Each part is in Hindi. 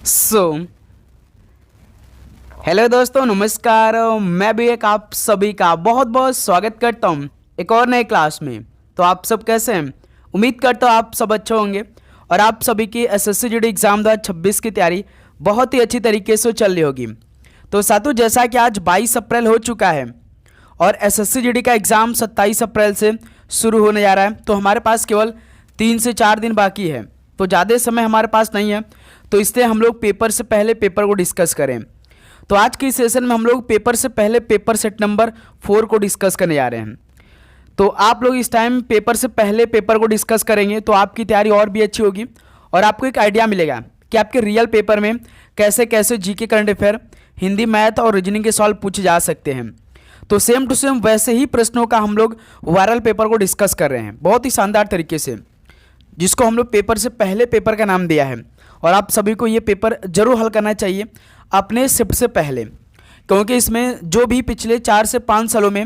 सो हेलो दोस्तों, नमस्कार। मैं भी एक आप सभी का बहुत बहुत स्वागत करता हूं एक और नए क्लास में। तो आप सब कैसे हैं? उम्मीद करता हूं आप सब अच्छे होंगे और आप सभी की एसएससी जीडी एग्ज़ाम 2026 की तैयारी बहुत ही अच्छी तरीके से चल रही होगी। तो साथियों, जैसा कि आज 22 अप्रैल हो चुका है और एसएससी जीडी का एग्ज़ाम 27 अप्रैल से शुरू होने जा रहा है, तो हमारे पास केवल 3 से 4 दिन बाकी है, तो ज़्यादा समय हमारे पास नहीं है। तो इसलिए हम लोग पेपर से पहले पेपर को डिस्कस करें। तो आज की सेशन में हम लोग पेपर से पहले पेपर सेट नंबर 4 को डिस्कस करने जा रहे हैं। तो आप लोग इस टाइम पेपर से पहले पेपर को डिस्कस करेंगे तो आपकी तैयारी और भी अच्छी होगी और आपको एक आइडिया मिलेगा कि आपके रियल पेपर में कैसे कैसे GK current affair, Hindi, math और रीजनिंग के सवाल पूछे जा सकते हैं। तो सेम टू सेम वैसे ही प्रश्नों का हम लोग वायरल पेपर को डिस्कस कर रहे हैं बहुत ही शानदार तरीके से, जिसको हम लोग पेपर से पहले पेपर का नाम दिया है। और आप सभी को ये पेपर जरूर हल करना चाहिए अपने शिफ्ट से पहले, क्योंकि इसमें जो भी पिछले 4 से 5 सालों में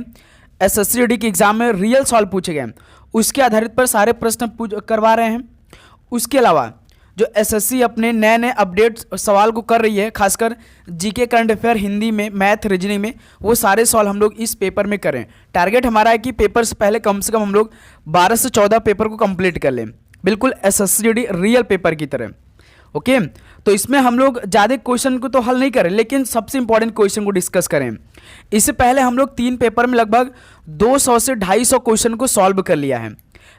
एसएससी जीडी के एग्ज़ाम में रियल सवाल पूछे गए उसके आधारित पर सारे प्रश्न करवा रहे हैं। उसके अलावा जो एसएससी अपने नए नए अपडेट सवाल को कर रही है, खासकर जीके करंट अफेयर, हिंदी में, मैथ, रीजनिंग में, वो सारे सवाल हम लोग इस पेपर में करें। टारगेट हमारा है कि पेपर से पहले कम से कम हम लोग 12 से 14 पेपर को कंप्लीट कर लें, बिल्कुल एसएससी जीडी रियल पेपर की तरह। ओके, तो इसमें हम लोग ज़्यादा क्वेश्चन को तो हल नहीं करें, लेकिन सबसे इंपॉर्टेंट क्वेश्चन को डिस्कस करें। इससे पहले हम लोग 3 पेपर में लगभग 200 से 250 क्वेश्चन को सॉल्व कर लिया है।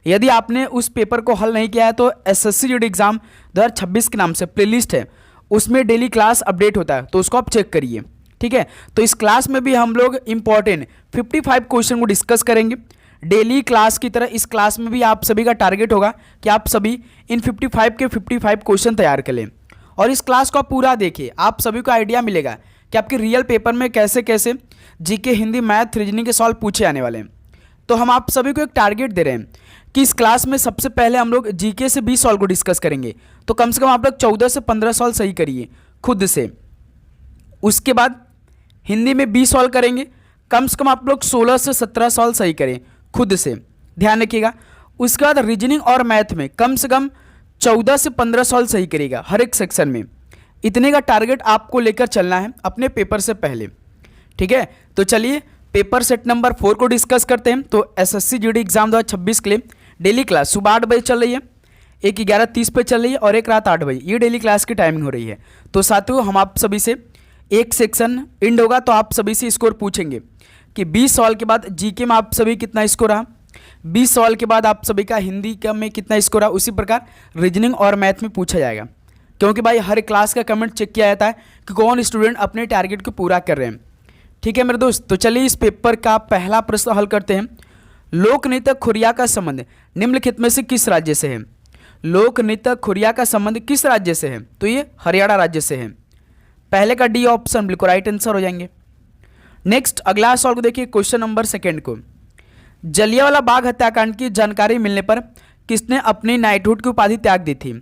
यदि आपने उस पेपर को हल नहीं किया है तो एसएससी जीडी एग्ज़ाम 2026 के नाम से प्लेलिस्ट है, उसमें डेली क्लास अपडेट होता है, तो उसको आप चेक करिए। ठीक है, तो इस क्लास में भी हम लोग इंपॉर्टेंट 55 क्वेश्चन को डिस्कस करेंगे डेली क्लास की तरह। इस क्लास में भी आप सभी का टारगेट होगा कि आप सभी इन 55 के 55 क्वेश्चन तैयार कर लें और इस क्लास को आप पूरा देखिए। आप सभी को आइडिया मिलेगा कि आपके रियल पेपर में कैसे कैसे जीके, हिंदी, मैथ, रीजनिंग के सवाल पूछे आने वाले हैं। तो हम आप सभी को एक टारगेट दे रहे हैं कि इस क्लास में सबसे पहले हम लोग जीके से 20 सवाल को डिस्कस करेंगे, तो कम से कम आप लोग 14 से 15 सवाल सही करिए खुद से। उसके बाद हिंदी में 20 सवाल करेंगे, कम से कम आप लोग 16 से 17 सवाल सही करें खुद से, ध्यान रखिएगा। उसके बाद रीजनिंग और मैथ में कम से कम 14 से 15 सवाल सही करिएगा हर एक सेक्शन में। इतने का टारगेट आपको लेकर चलना है अपने पेपर से पहले। ठीक है, तो चलिए पेपर सेट नंबर 4 को डिस्कस करते हैं। तो एसएससी जीडी एग्जाम 2026 के लिए डेली क्लास सुबह 8 बजे चल रही है, एक 11:30 पे चल रही है और एक रात 8 बजे, ये डेली क्लास की टाइमिंग हो रही है। तो साथियों, हम आप सभी से एक सेक्शन एंड होगा तो आप सभी से स्कोर पूछेंगे कि 20 सवाल के बाद जीके में आप सभी कितना स्कोर रहा, 20 सवाल के बाद आप सभी का हिंदी का में कितना स्कोर रहा, उसी प्रकार रीजनिंग और मैथ में पूछा जाएगा। क्योंकि भाई हर क्लास का कमेंट चेक किया जाता है कि कौन स्टूडेंट अपने टारगेट को पूरा कर रहे हैं। ठीक है मेरे दोस्त, तो चलिए इस पेपर का पहला प्रश्न हल करते हैं। लोक नृत्य खुरिया का संबंध निम्नलिखित में से किस राज्य से है? लोक नृत्य खुरिया का संबंध किस राज्य से है? तो ये हरियाणा राज्य से है। पहले का डी ऑप्शन बिल्कुल राइट आंसर हो जाएंगे। नेक्स्ट अगला सवाल को देखिए, क्वेश्चन नंबर 2 को। जलियांवाला बाग हत्याकांड की जानकारी मिलने पर किसने अपनी नाइटहुड की उपाधि त्याग दी थी?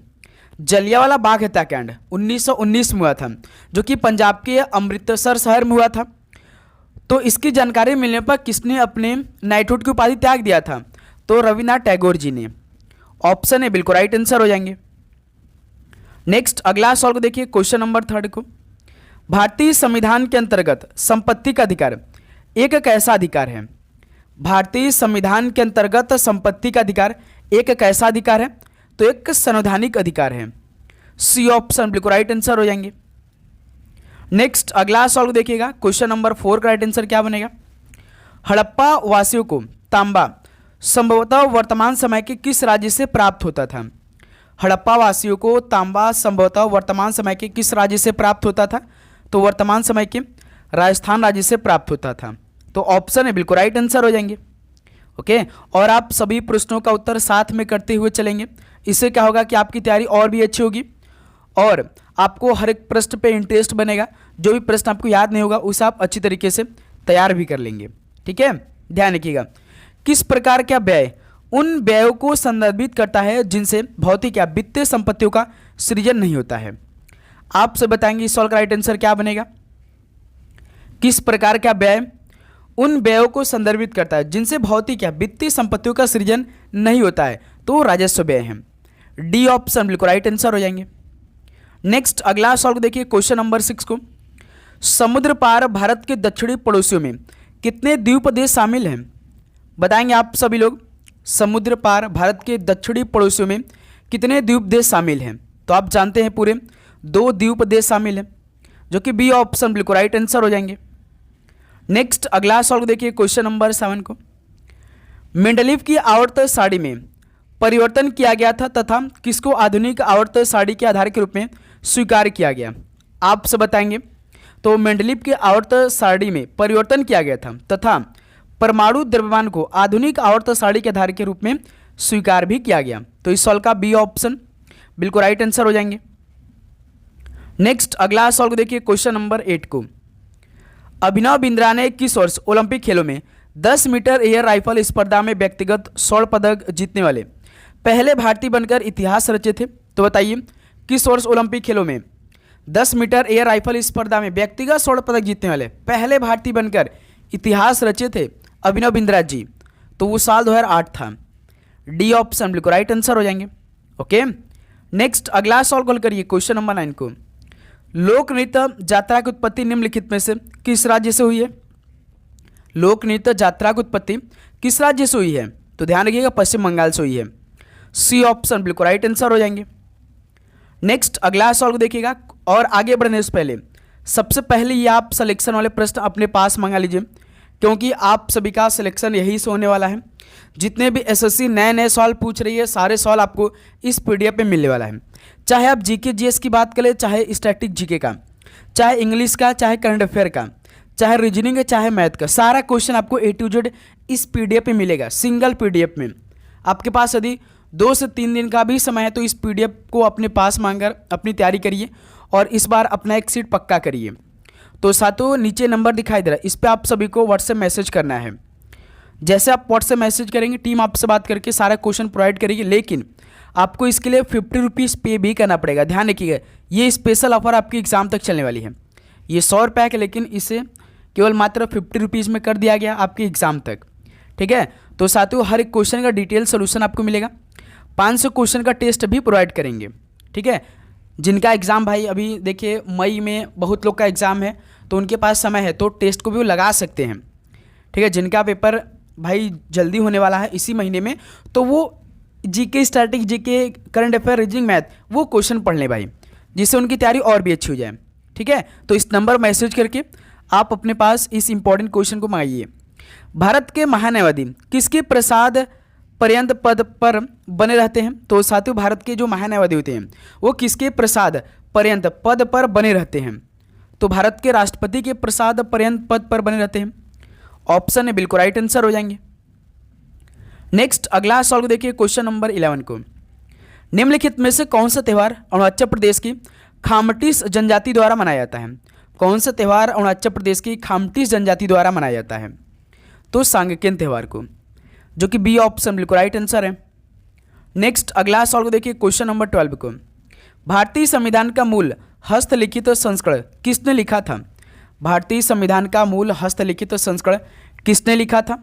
जलियांवाला बाग हत्याकांड 1919 में हुआ था, जो कि पंजाब के अमृतसर शहर में हुआ था। तो इसकी जानकारी मिलने पर किसने अपने नाइटहुड की उपाधि त्याग दिया था? तो रविन्द्रनाथ टैगोर जी ने। ऑप्शन ए बिल्कुल राइट आंसर हो जाएंगे। नेक्स्ट अगला सवाल को देखिए, क्वेश्चन नंबर 3 को। भारतीय संविधान के अंतर्गत संपत्ति का अधिकार एक कैसा अधिकार है? भारतीय संविधान के अंतर्गत संपत्ति का अधिकार एक कैसा अधिकार है? तो एक संवैधानिक अधिकार है। सी ऑप्शन बिल्कुल राइट आंसर हो जाएंगे। नेक्स्ट अगला सवाल को देखिएगा, क्वेश्चन नंबर 4 का राइट आंसर क्या बनेगा? हड़प्पा वासियों को तांबा संभवतः वर्तमान समय के किस राज्य से प्राप्त होता था? हड़प्पा वासियों को तांबा संभवतः वर्तमान समय के किस राज्य से प्राप्त होता था? तो वर्तमान समय के राजस्थान राज्य से प्राप्त होता था। तो ऑप्शन है बिल्कुल राइट आंसर हो जाएंगे। ओके, और आप सभी प्रश्नों का उत्तर साथ में करते हुए चलेंगे। इससे क्या होगा कि आपकी तैयारी और भी अच्छी होगी और आपको हर एक प्रश्न पे इंटरेस्ट बनेगा। जो भी प्रश्न आपको याद नहीं होगा उसे आप अच्छी तरीके से तैयार भी कर लेंगे। ठीक है, ध्यान रखिएगा। किस प्रकार का व्यय उन व्ययों को संदर्भित करता है जिनसे भौतिक या वित्तीय संपत्तियों का सृजन नहीं होता है? आपसे बताएंगे इस सवाल का राइट आंसर क्या बनेगा। किस प्रकार का व्यय उन व्ययों को संदर्भित करता है जिनसे भौतिक या वित्तीय संपत्तियों का सृजन नहीं होता है? तो राजस्व व्यय है। डी ऑप्शन बिल्कुल राइट आंसर हो जाएंगे। नेक्स्ट अगला सॉल्व देखिए क्वेश्चन नंबर 6 को। समुद्र पार भारत के दक्षिणी पड़ोसियों में कितने द्वीप देश शामिल हैं? बताएंगे आप सभी लोग। समुद्र पार भारत के दक्षिणी पड़ोसियों में कितने द्वीप देश शामिल हैं? तो आप जानते हैं पूरे 2 द्वीप देश शामिल हैं, जो कि बी ऑप्शन बिल्कुल राइट आंसर हो जाएंगे। नेक्स्ट अगला सॉल्व देखिए क्वेश्चन नंबर 7 को। मेंडलीव की आवर्त साड़ी में परिवर्तन किया गया था तथा किसको आधुनिक आवर्त साड़ी के आधार के रूप में स्वीकार किया गया? आप सब बताएंगे। तो मेंडलीव की आवर्त सारणी में परिवर्तन किया गया था तथा परमाणु द्रव्यमान को आधुनिक आवर्त सारणी के आधार के रूप में स्वीकार भी किया गया। तो इस सवाल का बी ऑप्शन बिल्कुल राइट आंसर हो जाएंगे। नेक्स्ट अगला सवाल देखिए क्वेश्चन नंबर 8 को। अभिनव बिंद्रा ने किस वर्ष ओलंपिक खेलों में 10 मीटर एयर राइफल स्पर्धा में व्यक्तिगत स्वर्ण पदक जीतने वाले पहले भारतीय बनकर इतिहास रचे थे? तो बताइए किस वर्ष ओलंपिक खेलों में 10 मीटर एयर राइफल स्पर्धा में व्यक्तिगत स्वर्ण पदक जीतने वाले पहले भारतीय बनकर इतिहास रचे थे अभिनव बिंद्रा जी? तो वो साल 2008 था। डी ऑप्शन बिल्कुल राइट आंसर हो जाएंगे। ओके, नेक्स्ट अगला सॉल्व कॉल करिए क्वेश्चन नंबर 9 को। लोक नृत्य यात्रा की उत्पत्ति निम्नलिखित में से किस राज्य से हुई है? लोक नृत्य यात्रा की उत्पत्ति किस राज्य से हुई है? तो ध्यान रखिएगा पश्चिम बंगाल से हुई है। सी ऑप्शन बिल्कुल राइट आंसर हो जाएंगे। नेक्स्ट अगला सॉल्व देखिएगा, और आगे बढ़ने से पहले सबसे पहले ये आप सिलेक्शन वाले प्रश्न अपने पास मंगा लीजिए, क्योंकि आप सभी का सिलेक्शन यही से होने वाला है। जितने भी एसएससी नए सवाल पूछ रही है सारे सवाल आपको इस पीडीएफ में मिलने वाला है। चाहे आप जीके जीएस की बात करें, चाहे स्टैटिक जीके का, चाहे इंग्लिश का, चाहे करंट अफेयर का, चाहे रीजनिंग का, चाहे मैथ का, सारा क्वेश्चन आपको A to Z इस पीडीएफ में मिलेगा, सिंगल पीडीएफ में। आपके पास यदि 2 से 3 दिन का भी समय है तो इस पीडीएफ को अपने पास मांगकर अपनी तैयारी करिए और इस बार अपना एक सीट पक्का करिए। तो साथों नीचे नंबर दिखाई दे रहा है, इस पर आप सभी को व्हाट्सएप मैसेज करना है। जैसे आप व्हाट्सएप मैसेज करेंगे टीम आपसे बात करके सारा क्वेश्चन प्रोवाइड करेगी, लेकिन आपको इसके लिए 50 रुपीज़ पे भी करना पड़ेगा। ध्यान रखिएगा, ये स्पेशल ऑफर आपकी एग्जाम तक चलने वाली है। ये 100 रुपये का, लेकिन इसे केवल मात्र 50 रुपीज़ में कर दिया गया आपकी एग्जाम तक। ठीक है, तो साथियों हर एक क्वेश्चन का डिटेल सोल्यूशन आपको मिलेगा। 500 क्वेश्चन का टेस्ट भी प्रोवाइड करेंगे। ठीक है, जिनका एग्ज़ाम भाई अभी देखिए मई में बहुत लोग का एग्ज़ाम है, तो उनके पास समय है तो टेस्ट को भी वो लगा सकते हैं। ठीक है, जिनका पेपर भाई जल्दी होने वाला है इसी महीने में, तो वो GK static, GK current affair, reasoning, math वो क्वेश्चन पढ़ लें भाई, जिससे उनकी तैयारी और भी अच्छी हो जाए। ठीक है, तो इस नंबर मैसेज करके आप अपने पास इस इंपॉर्टेंट क्वेश्चन को मंगाइए। भारत के महान्यायवादी किसके प्रसाद पर्यंत पद पर बने रहते हैं? तो साथियों भारत के जो महान्यायवादी होते हैं वो किसके प्रसाद पर्यंत पद पर बने रहते हैं? तो भारत के राष्ट्रपति के प्रसाद पर्यंत पद पर बने रहते हैं। ऑप्शन है बिल्कुल राइट आंसर हो जाएंगे। नेक्स्ट अगला सॉल्व देखिए क्वेश्चन नंबर 11 को। निम्नलिखित में से कौन सा त्यौहार अरुणाचल प्रदेश की खामटीस जनजाति द्वारा मनाया जाता है? कौन सा त्यौहार अरुणाचल प्रदेश की खामटीस जनजाति द्वारा मनाया जाता है? तो सांगकेन त्यौहार को, जो कि बी ऑप्शन बिल्कुल राइट आंसर है। नेक्स्ट अगला सॉल्व देखिए क्वेश्चन नंबर 12 को। भारतीय संविधान का मूल हस्तलिखित संस्करण किसने लिखा था? भारतीय संविधान का मूल हस्तलिखित संस्करण किसने लिखा था?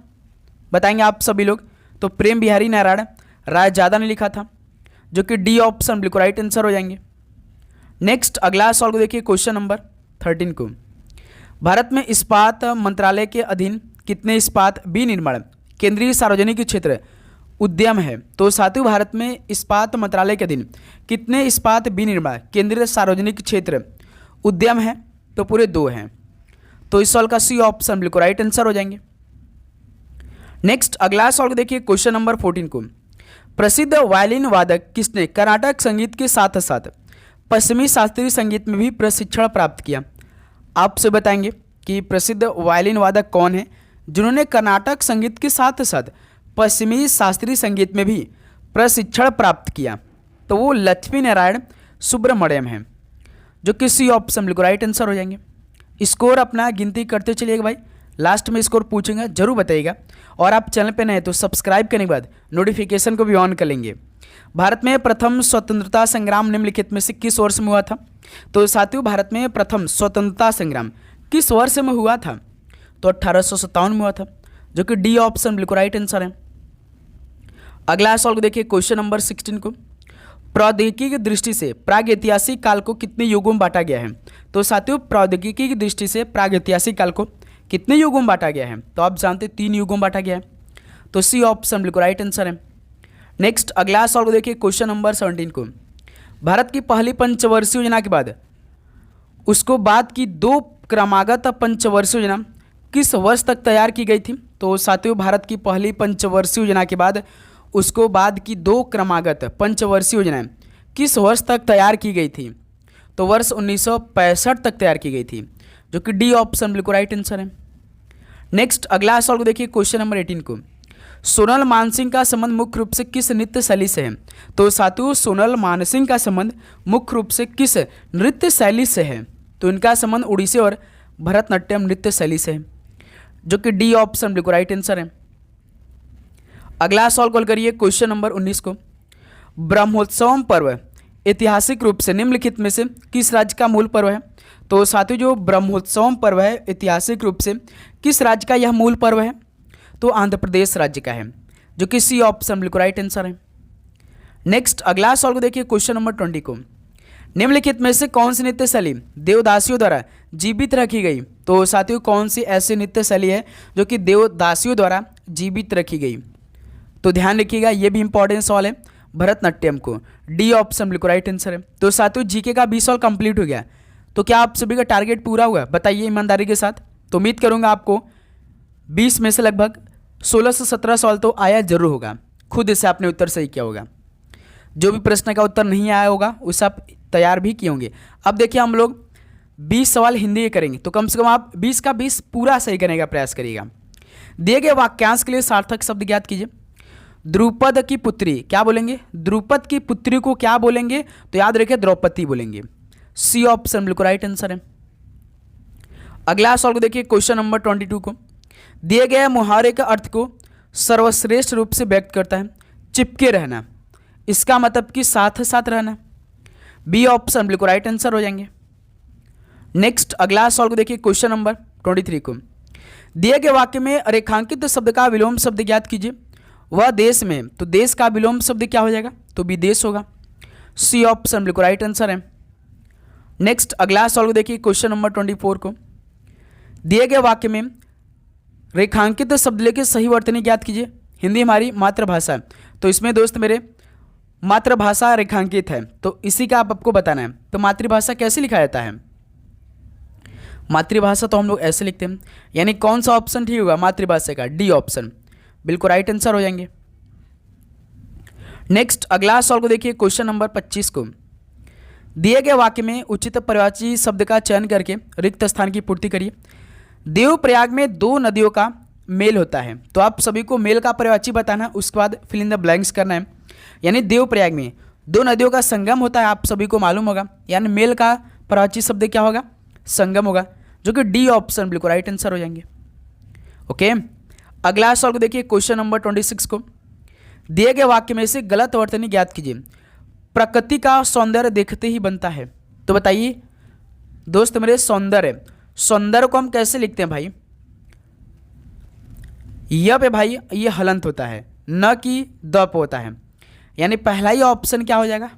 बताएंगे आप सभी लोग। तो प्रेम बिहारी नारायण रायजादा ने लिखा था, जो कि डी ऑप्शन बिल्कुल राइट आंसर हो जाएंगे। नेक्स्ट अगला सॉल्व देखिए क्वेश्चन नंबर 13 को। भारत में इस्पात मंत्रालय के अधीन कितने इस्पात विनिर्माण केंद्रीय सार्वजनिक क्षेत्र उद्यम है? तो साथियों भारत में इस्पात मंत्रालय के अधीन कितने इस्पात विनिर्माण केंद्रीय सार्वजनिक क्षेत्र उद्यम है? तो पूरे 2 हैं। तो इस सवाल का सी ऑप्शन बिल्कुल राइट आंसर हो जाएंगे। नेक्स्ट अगला सवाल देखिए क्वेश्चन नंबर 14 को। प्रसिद्ध वायलिन वादक किसने कर्नाटक संगीत के साथ साथ पश्चिमी शास्त्रीय संगीत में भी प्रशिक्षण प्राप्त किया? आपसे बताएंगे कि प्रसिद्ध वायलिन वादक कौन है जिन्होंने कर्नाटक संगीत के साथ साथ पश्चिमी शास्त्रीय संगीत में भी प्रशिक्षण प्राप्त किया? तो वो लक्ष्मी नारायण सुब्रमण्यम है, जो कि सी ऑप्शन बिल्कुल राइट आंसर हो जाएंगे। स्कोर अपना गिनती करते चलिएगा भाई, लास्ट में स्कोर पूछेंगे जरूर बताइएगा। और आप चैनल पे नए हैं तो सब्सक्राइब करने के बाद नोटिफिकेशन को भी ऑन कर लेंगे। भारत में प्रथम स्वतंत्रता संग्राम निम्नलिखित में से किस वर्ष में हुआ था? तो साथियों भारत में प्रथम स्वतंत्रता संग्राम किस वर्ष में हुआ था? तो 1857 में हुआ था, जो कि डी ऑप्शन बिल्कुल राइट आंसर है। अगला सॉल्व देखिए क्वेश्चन नंबर 16 को। प्रौद्योगिकी की दृष्टि से प्रागैतिहासिक काल को कितने युगों में बांटा गया है? तो साथियों प्रौद्योगिकी की दृष्टि से प्रागैतिहासिक काल को कितने युगों में बांटा गया है? तो आप जानते हैं 3 युगों में बांटा गया है। तो सी ऑप्शन बिल्कुल राइट आंसर है। नेक्स्ट अगला सवाल को देखिए, क्वेश्चन नंबर 17 को। भारत की पहली पंचवर्षीय योजना के बाद उसको बाद की 2 क्रमागत पंचवर्षीय योजना किस वर्ष तक तैयार की गई थी? तो साथियों भारत की पहली पंचवर्षीय योजना के बाद उसको बाद की 2 क्रमागत पंचवर्षीय योजनाएं किस वर्ष तक तैयार की गई थी? तो वर्ष 1965 तक तैयार की गई थी, जो कि डी ऑप्शन बिल्कुल राइट आंसर है। नेक्स्ट अगला सवाल को देखिए, क्वेश्चन नंबर 18 को। सोनल मानसिंह का संबंध मुख्य रूप से किस नृत्य शैली से है? तो साथियों सोनल मानसिंह का संबंध मुख्य रूप से किस नृत्य शैली से है? तो इनका संबंध उड़ीसी और भरतनाट्यम नृत्य शैली से है, जो कि डी ऑप्शन बिल्कुल राइट आंसर है। अगला सवाल कॉल करिए, क्वेश्चन नंबर 19 को। ब्रह्मोत्सवम पर्व ऐतिहासिक रूप से निम्नलिखित में से किस राज्य का मूल पर्व है? तो साथियों जो ब्रह्मोत्सवम पर्व है ऐतिहासिक रूप से किस राज्य का यह मूल पर्व है? तो आंध्र प्रदेश राज्य का है, जो कि सी ऑप्शन बिल्कुल राइट आंसर है। नेक्स्ट अगला सवाल को देखिए, क्वेश्चन नंबर 20 को। निम्नलिखित में से कौन सी नृत्य शैली देवदासियों द्वारा जीवित रखी गई? तो साथियों कौन सी ऐसी नृत्य शैली है जो कि देवदासियों द्वारा जीवित रखी गई? तो ध्यान रखिएगा, ये भी इंपॉर्टेंट सवाल है, भरतनाट्यम को। डी ऑप्शन बिल्कुल राइट आंसर है। तो साथियों जीके का 20 सवाल कंप्लीट हो गया। तो क्या आप सभी का टारगेट पूरा हुआ? बताइए ईमानदारी के साथ। तो उम्मीद करूंगा आपको 20 में से लगभग 16 से 17 सवाल तो आया जरूर होगा, खुद से आपने उत्तर सही किया होगा। जो भी प्रश्न का उत्तर नहीं आया होगा उसे आप तैयार भी किए होंगे। अब देखिए हम लोग 20 सवाल हिंदी के करेंगे, तो कम से कम आप 20 का 20 पूरा सही करने का प्रयास करिएगा। दिए गए वाक्यांश के लिए सार्थक शब्द ज्ञात कीजिए। द्रुपद की पुत्री क्या बोलेंगे? द्रुपद की पुत्री को क्या बोलेंगे? तो याद रखिए द्रौपदी बोलेंगे। सी ऑप्शन बिल्कुल राइट आंसर है। अगला सवाल को देखिए, क्वेश्चन नंबर 22 को। दिए गए मुहावरे का अर्थ को सर्वश्रेष्ठ रूप से व्यक्त करता है चिपके रहना, इसका मतलब कि साथ साथ रहना। बी ऑप्शन बिल्कुल राइट आंसर हो जाएंगे। नेक्स्ट अगला सवाल को देखिए, क्वेश्चन नंबर 23 को। दिए गए वाक्य में रेखांकित शब्द का विलोम शब्द ज्ञात कीजिए। वह देश में, तो देश का विलोम शब्द क्या हो जाएगा? तो विदेश होगा। सी ऑप्शन बिल्कुल राइट आंसर है। नेक्स्ट अगला सवाल को देखिए, क्वेश्चन नंबर 24 को। दिए गए वाक्य में रेखांकित शब्द लेके सही वर्तनी ज्ञात कीजिए। हिंदी हमारी मातृभाषा है, तो इसमें दोस्त मेरे मातृभाषा रेखांकित है, तो इसी का आपको बताना है। तो मातृभाषा कैसे लिखा जाता है? मातृभाषा तो हम लोग ऐसे लिखते हैं, यानी कौन सा ऑप्शन ठीक होगा मातृभाषा का? डी ऑप्शन बिल्कुल राइट आंसर हो जाएंगे। नेक्स्ट अगला सवाल को देखिए, क्वेश्चन नंबर 25 को। दिए गए वाक्य में उचित पर्यायवाची शब्द का चयन करके रिक्त स्थान की पूर्ति करिए। देवप्रयाग में 2 नदियों का मेल होता है, तो आप सभी को मेल का पर्यायवाची बताना है, उसके बाद फिल इन द ब्लैंक्स करना है। यानी देवप्रयाग में 2 नदियों का संगम होता है, आप सभी को मालूम होगा, यानी मेल का पर्यायवाची शब्द क्या होगा? संगम होगा, जो कि डी ऑप्शन बिल्कुल राइट आंसर हो जाएंगे। ओके, अगला सवाल को देखिए, क्वेश्चन नंबर 26 को। दिए गए वाक्य में से गलत वर्तनी ज्ञात कीजिए। प्रकृति का सौंदर्य देखते ही बनता है, तो बताइए दोस्त मेरे सौंदर्य, सौंदर्य को हम कैसे लिखते हैं भाई? य पे भाई ये हलंत होता है, न कि द पे होता है, यानी पहला ही ऑप्शन क्या हो जाएगा?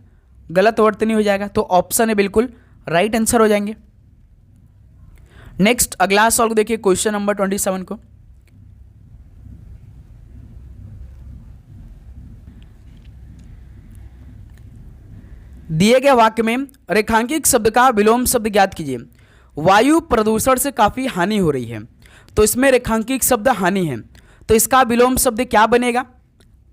गलत वर्तनी हो जाएगा, तो ऑप्शन है बिल्कुल राइट आंसर हो जाएंगे। नेक्स्ट अगला सवाल को देखिए, क्वेश्चन नंबर 27 को। दिए गए वाक्य में रेखांकित शब्द का विलोम शब्द ज्ञात कीजिए। वायु प्रदूषण से काफी हानि हो रही है, तो इसमें रेखांकित शब्द हानि है, तो इसका विलोम शब्द क्या बनेगा?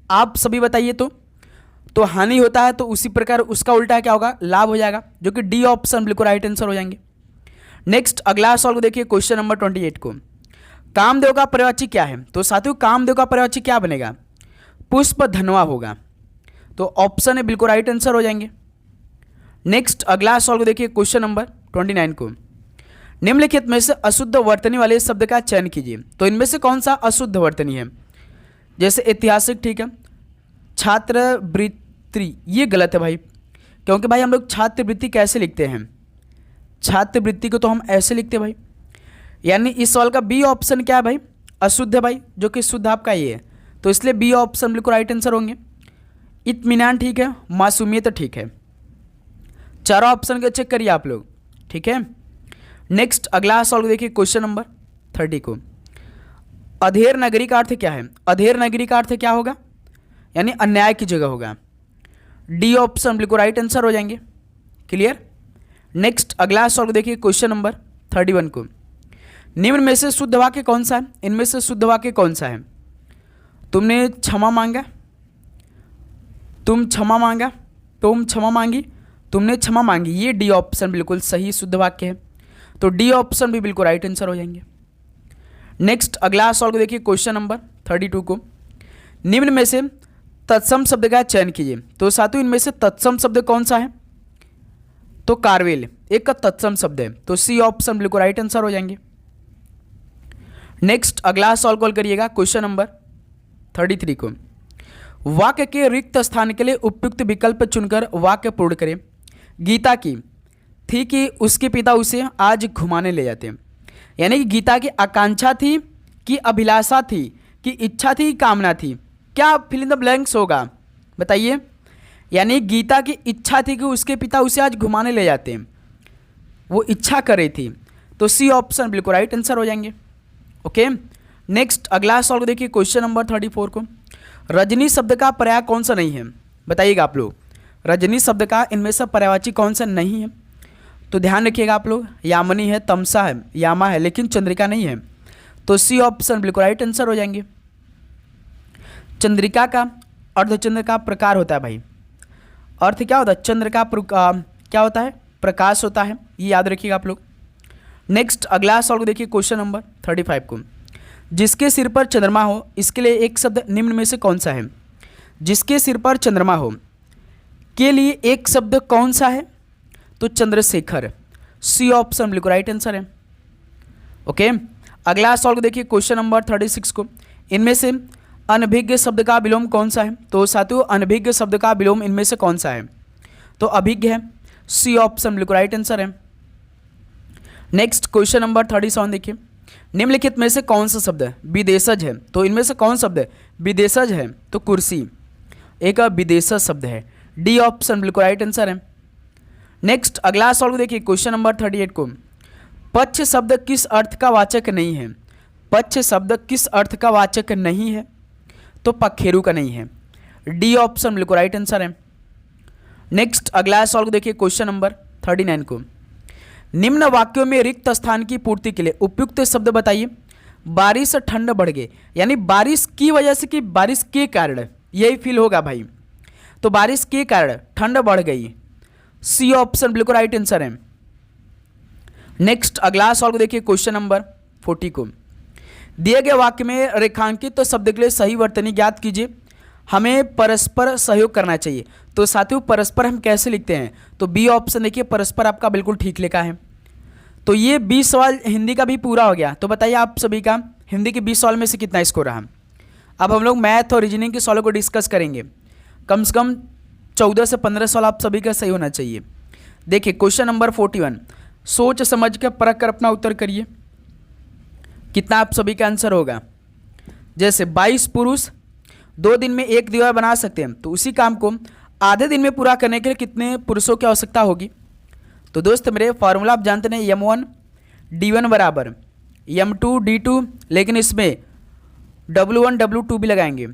आप सभी बताइए। तो हानि होता है, तो उसी प्रकार उसका उल्टा क्या होगा? लाभ हो जाएगा, जो कि डी ऑप्शन बिल्कुल राइट आंसर हो जाएंगे। नेक्स्ट अगला सवाल को देखिए, क्वेश्चन नंबर 28 को। कामदेव का पर्यायवाची क्या है? तो साथियों कामदेव का पर्यायवाची क्या बनेगा? पुष्प धनवा होगा, तो ऑप्शन है बिल्कुल राइट आंसर हो जाएंगे। नेक्स्ट अगला सवाल को देखिए, क्वेश्चन नंबर 29 को। निम्नलिखित में से अशुद्ध वर्तनी वाले शब्द का चयन कीजिए। तो इनमें से कौन सा अशुद्ध वर्तनी है? जैसे ऐतिहासिक, ठीक है। छात्रवृत्ति, ये गलत है भाई, क्योंकि भाई हम लोग छात्रवृत्ति कैसे लिखते हैं? छात्रवृत्ति को तो हम ऐसे लिखते हैं भाई, यानी इस सवाल का बी ऑप्शन क्या है भाई? अशुद्ध है भाई, जो कि शुद्ध आपका ये है, तो इसलिए बी ऑप्शन बिल्कुल राइट आंसर होंगे। इत्मीनान ठीक है, मासूमियत ठीक है। चारों ऑप्शन को चेक करिए आप लोग, ठीक है। नेक्स्ट अगला सॉल्व देखिए क्वेश्चन नंबर 30 को। अधेर नगरी का अर्थ क्या है? अधेर नगरी का अर्थ क्या होगा? यानी अन्याय की जगह होगा। डी ऑप्शन बिल्कुल राइट आंसर हो जाएंगे। क्लियर। नेक्स्ट अगला सॉल्व देखिए क्वेश्चन नंबर 31 को। निम्न में से शुद्ध वाक्य कौन सा है? इनमें से शुद्ध वाक्य कौन सा है? तुमने क्षमा मांगा, तुम क्षमा मांगा, तुम क्षमा मांगी, तुमने क्षमा मांगी, ये डी ऑप्शन बिल्कुल सही शुद्ध वाक्य है, तो डी ऑप्शन भी बिल्कुल राइट आंसर हो जाएंगे। नेक्स्ट अगला सॉल्व देखिए क्वेश्चन नंबर 32 को। निम्न में से तत्सम शब्द का चयन कीजिए। तो साथियों इनमें से तत्सम शब्द कौन सा है? तो कारवेल एक का तत्सम शब्द है, तो सी ऑप्शन बिल्कुल राइट आंसर हो जाएंगे। नेक्स्ट अगला सॉल्व कॉल करिएगा क्वेश्चन नंबर 33 को। वाक्य के रिक्त स्थान के लिए उपयुक्त विकल्प चुनकर वाक्य पूर्ण करें। गीता की थी कि उसके पिता उसे आज घुमाने ले जाते। यानी कि गीता की आकांक्षा थी कि अभिलाषा थी कि इच्छा थी, कामना थी, क्या फिल इन द ब्लैंक्स होगा बताइए। यानी गीता की इच्छा थी कि उसके पिता उसे आज घुमाने ले जाते हैं, वो इच्छा कर रही थी, तो सी ऑप्शन बिल्कुल राइट आंसर हो जाएंगे। ओके। नेक्स्ट अगला सॉल्व देखिए क्वेश्चन नंबर 34 को। रजनी शब्द का पर्याय कौन सा नहीं है? बताइएगा आप लोग, रजनी शब्द का इनमें से पर्यायवाची कौन सा नहीं है? तो ध्यान रखिएगा आप लोग, यामिनी है, तमसा है, यामा है, लेकिन चंद्रिका नहीं है, तो सी ऑप्शन बिल्कुल राइट आंसर हो जाएंगे। चंद्रिका का अर्धचंद्र का प्रकार होता है भाई। अर्थ क्या होता है? चंद्र का क्या होता है? प्रकाश होता है, ये याद रखिएगा आप लोग। नेक्स्ट अगला सॉल्व देखिए क्वेश्चन नंबर 35 को। जिसके सिर पर चंद्रमा हो, इसके लिए एक शब्द निम्न में से कौन सा है? जिसके सिर पर चंद्रमा हो के लिए एक शब्द कौन सा है? तो चंद्रशेखर, सी ऑप्शन बिल्कुल राइट आंसर है। ओके। अगला सॉल्व देखिए क्वेश्चन नंबर 36 को। इनमें से अनभिज्ञ शब्द का विलोम कौन सा है? तो साथियों अनभिज्ञ शब्द का विलोम इनमें से कौन सा है? तो अभिज्ञ है, सी ऑप्शन बिल्कुल राइट आंसर है। नेक्स्ट क्वेश्चन नंबर 37 देखिए। निम्नलिखित में से कौन सा शब्द विदेशज है? तो इनमें से कौन शब्द विदेशज है? तो कुर्सी एक विदेशज शब्द है, डी ऑप्शन बिल्कुल राइट आंसर है। नेक्स्ट अगला सॉल्व देखिए क्वेश्चन नंबर 38 को। पक्ष शब्द किस अर्थ का वाचक नहीं है? पक्ष शब्द किस अर्थ का वाचक नहीं है? तो पखेरु का नहीं है, डी ऑप्शन बिल्कुल राइट आंसर है। नेक्स्ट अगला सॉल्व देखिए क्वेश्चन नंबर 39 को। निम्न वाक्यों में रिक्त स्थान की पूर्ति के लिए उपयुक्त शब्द बताइए। बारिश ठंड बढ़ गई, यानी बारिश की वजह से कि बारिश के कारण, यही फील होगा भाई, तो बारिश के कारण ठंड बढ़ गई, सी ऑप्शन बिल्कुल राइट आंसर है। नेक्स्ट अगला सॉल्व देखिए क्वेश्चन नंबर 40 को। दिए गए वाक्य में रेखांकित तो शब्द के लिए सही वर्तनी ज्ञात कीजिए। हमें परस्पर सहयोग करना चाहिए। तो साथियों परस्पर हम कैसे लिखते हैं? तो बी ऑप्शन देखिए, परस्पर आपका बिल्कुल ठीक लिखा है। तो ये 20 सवाल हिंदी का भी पूरा हो गया। तो बताइए आप सभी का हिंदी के 20 सवाल में से कितना स्कोर रहा? अब हम लोग मैथ और रीजनिंग के सवालों को डिस्कस करेंगे। कम से कम 14 से 15 सवाल आप सभी का सही होना चाहिए। देखिए क्वेश्चन नंबर 41, सोच समझ कर परख कर अपना उत्तर करिए। कितना आप सभी का आंसर होगा? जैसे 22 पुरुष 2 दिन में एक दीवार बना सकते हैं, तो उसी काम को आधे दिन में पूरा करने के लिए कितने पुरुषों की आवश्यकता होगी? तो दोस्त मेरे फॉर्मूला आप जानते हैं, M1 D1 बराबर M2 D2, लेकिन इसमें W1 W2 भी लगाएंगे।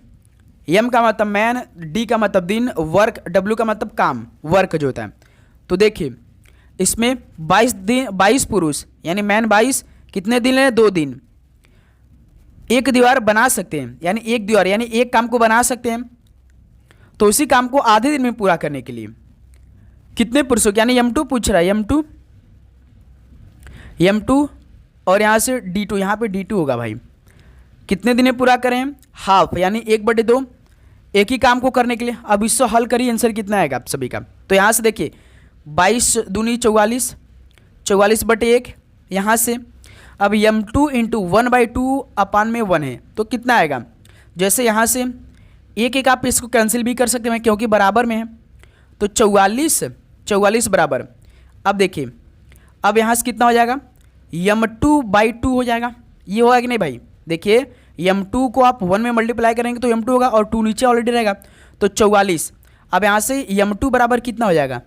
M का मतलब मैन, D का मतलब दिन, वर्क, W का मतलब काम, वर्क जो होता है। तो देखिए इसमें 22 पुरुष यानी मैन 22, कितने दिन है? 2 दिन। एक दीवार बना सकते हैं, यानी एक दीवार यानी एक काम को बना सकते हैं, तो उसी काम को आधे दिन में पूरा करने के लिए कितने पुरुषों, यानी M2 पूछ रहा है, M2 और यहाँ से D2, यहाँ पे D2 होगा भाई। कितने दिन में पूरा करें? हाफ, यानी 1/2 एक ही काम को करने के लिए। अब इससे हल करिए, आंसर कितना आएगा आप सभी का? तो यहाँ से देखिए 22 दूनी 44, 44/1 यहाँ से। अब M2 इंटू 1/2 अपान में 1 है, तो कितना आएगा? जैसे यहाँ से एक आप इसको कैंसिल भी कर सकते हैं क्योंकि बराबर में है, तो 44 बराबर। अब देखिए अब यहाँ से कितना हो जाएगा? M2/2 हो जाएगा। ये होगा कि नहीं भाई? देखिए M2 को आप 1 में मल्टीप्लाई करेंगे तो M2 होगा, और 2 नीचे ऑलरेडी रहेगा, तो 44। अब यहाँ से m2 बराबर कितना हो जाएगा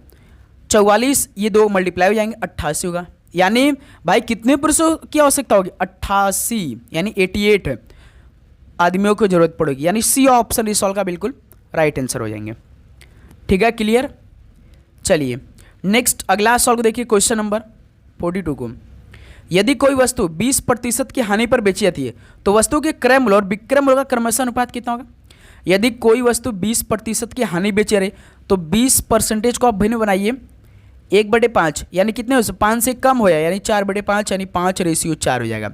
44, ये 2 मल्टीप्लाई हो जाएंगे 88 होगा। यानी भाई कितने पुरुषों की आवश्यकता होगी 88, यानी 88 आदमियों को जरूरत पड़ेगी। यानी सी ऑप्शन इस सॉल्व का बिल्कुल राइट आंसर हो जाएंगे। ठीक है, क्लियर। चलिए नेक्स्ट अगला सॉल्व देखिए, क्वेश्चन नंबर 42 को। यदि कोई वस्तु 20% की हानि पर बेची जाती है तो वस्तु के क्रय मूल्य और विक्रय मूल्य का क्रमशः अनुपात कितना होगा। यदि कोई वस्तु 20% की हानि बेची जा रही तो 20% को आप भिन्न बनाइए 1/5, यानी कितने हो 5 से कम हो जाए, यानी 4/5, यानी 5:4 हो जाएगा।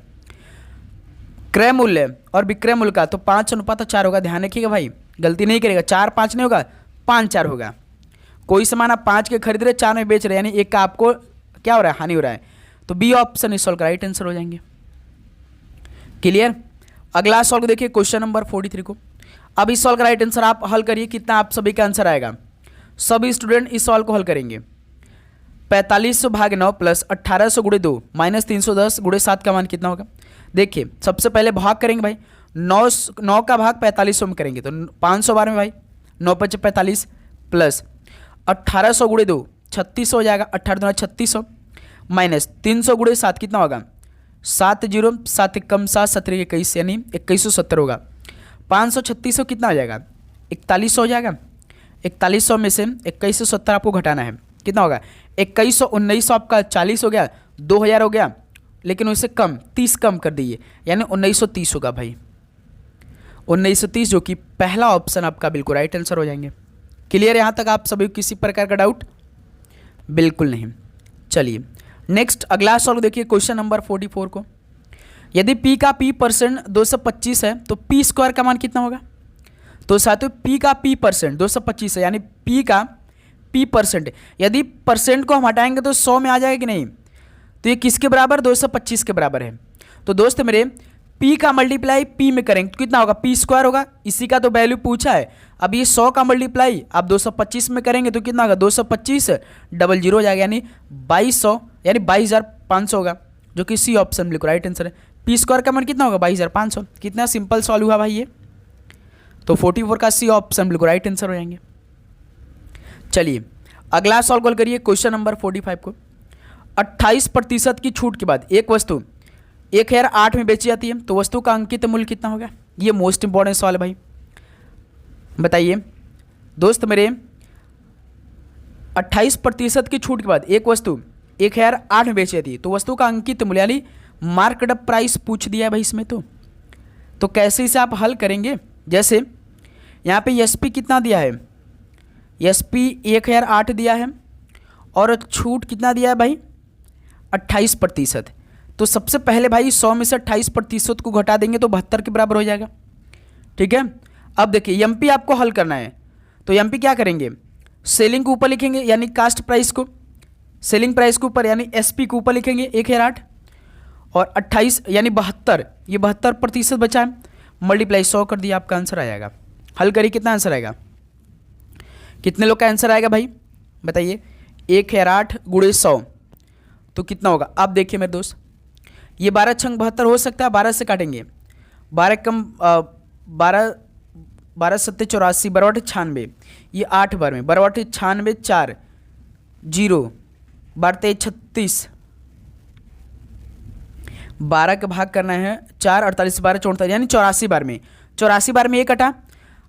क्रय मूल्य और विक्रय मूल्य का तो 5:4 होगा। ध्यान रखिएगा भाई, गलती नहीं करेगा, 4-5 नहीं होगा, 5-4 होगा। कोई सामान आप 5 के खरीद रहे 4 में बेच रहे, यानी एक का आपको क्या हो रहा है, हानि हो रहा है। तो बी ऑप्शन इस सॉल्व का राइट आंसर हो जाएंगे। क्लियर। अगला सॉल्व देखिए, क्वेश्चन नंबर 43 को। अब इस सॉल्व का राइट आंसर आप हल करिए, कितना आप सभी का आंसर आएगा। सभी स्टूडेंट इस सॉल्व को हल करेंगे। 4500 भाग 9 प्लस 1800 गुणे 2 माइनस 310 गुणे 7 का मान कितना होगा। देखिए सबसे पहले भाग करेंगे भाई, 9 का भाग 4500 में करेंगे तो 500 बार में भाई 9×5 45 प्लस 1800 गुणे 2 3600 हो जाएगा, 18×2 3600 माइनस 300 गुणे 7 कितना होगा 7 0 7 कम 7 17 21, यानी 2170 होगा। 500 3600 कितना हो जाएगा 4100 हो जाएगा। 4100 में से 2170 आपको घटाना है, कितना होगा 2100 1900 आपका 40 हो गया, 2000 हो गया, लेकिन उससे कम 30 कम कर दीजिए, यानी 1930 होगा भाई। 1930 जो कि पहला ऑप्शन आपका बिल्कुल राइट आंसर हो जाएंगे। क्लियर, यहाँ तक आप सभी किसी प्रकार का डाउट बिल्कुल नहीं। चलिए नेक्स्ट अगला सॉल्व देखिए, क्वेश्चन नंबर 44 को। यदि p का p% 225 है तो p स्क्वायर का मान कितना होगा। तो साथियों p का p% 225 है, यानी p का p%, यदि परसेंट को हम हटाएंगे तो 100 में आ जाएगा कि नहीं। तो ये किसके बराबर 225 के बराबर है। तो दोस्त मेरे p का मल्टीप्लाई p में करेंगे तो कितना होगा p स्क्वायर होगा, इसी का तो वैल्यू पूछा है। अब ये 100 का मल्टीप्लाई आप 225 में करेंगे तो कितना होगा 225 00 हो जाएगा, यानी 2200, यानी 22500 होगा, जो कि सी ऑप्शन बिल्कुल राइट आंसर है। p स्क्वायर का मान कितना होगा 22500। कितना सिंपल सॉल्व हुआ भाई ये। तो 44 का सी ऑप्शन बिल्कुल राइट आंसर हो जाएंगे। चलिए अगला सॉल्व करिए, क्वेश्चन नंबर 45 को। 28% की छूट के बाद एक वस्तु 1008 में बेची जाती है तो वस्तु का अंकित मूल्य कितना होगा। ये मोस्ट इंपॉर्टेंट सवाल है भाई, बताइए दोस्त मेरे। 28% की छूट के बाद एक वस्तु 1008 में बेची जाती है तो वस्तु का अंकित मूल्य यानी मार्केट प्राइस पूछ दिया है भाई इसमें। तो कैसे इसे आप हल करेंगे, जैसे यहाँ पे एसपी कितना दिया है, एसपी 1008 दिया है और छूट कितना दिया है भाई 28%। तो सबसे पहले भाई 100 में से 28% को घटा देंगे तो 72 के बराबर हो जाएगा। ठीक है, अब देखिए एमपी आपको हल करना है, तो एमपी क्या करेंगे, सेलिंग को ऊपर लिखेंगे यानी कास्ट प्राइस को, सेलिंग प्राइस के ऊपर यानी एसपी को ऊपर लिखेंगे 1008 और 28 यानी 72, ये 72% बचा है, मल्टीप्लाई 100 कर दिया, आपका आंसर आ जाएगा। हल करिए कितना आंसर आएगा, कितने लोग का आंसर आएगा भाई बताइए। 1008 गुणे 100 तो कितना होगा। अब देखिए मेरे दोस्त, ये 12 छंग 72 हो सकता है, 12 से काटेंगे, 12 कम 12 सत्ते 84, 12 96, ये 8 बार में 12 96 4 0 12 36, 12 का भाग करना है 4 48 12 44, यानी 84 बार में, 84 बार में ये कटा।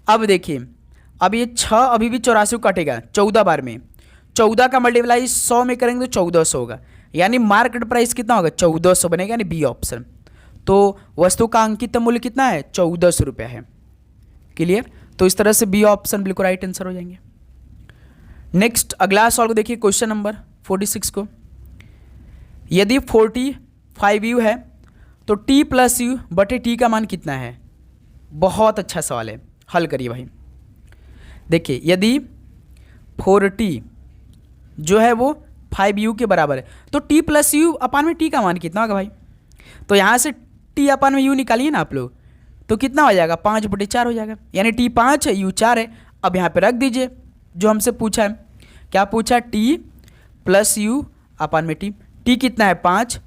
अब देखिए अब ये 6 अभी भी 84 को कटेगा 14 बार में, 14 का मल्टीप्लाई 100 में करेंगे तो 1400 होगा, यानी मार्केट प्राइस कितना होगा 1400 बनेगा, यानी बी ऑप्शन। तो वस्तु का अंकित मूल्य कितना है 1400 रुपया है। क्लियर, तो इस तरह से बी ऑप्शन बिल्कुल राइट आंसर हो जाएंगे। नेक्स्ट अगला सॉल्व देखिए, क्वेश्चन नंबर 46 को। यदि 45u है तो t प्लस यू बटे t का मान कितना है। बहुत अच्छा सवाल है, हल करिए भाई। देखिए यदि 4t जो है वो 5u के बराबर है तो t प्लस यू अपान में t का मान कितना होगा भाई। तो यहाँ से t अपान में u निकालिए ना आप लोग, तो कितना हो जाएगा 5/4 हो जाएगा, यानी t 5 है u 4 है। अब यहाँ पे रख दीजिए जो हमसे पूछा है, क्या पूछा t प्लस यू अपान में t कितना है 5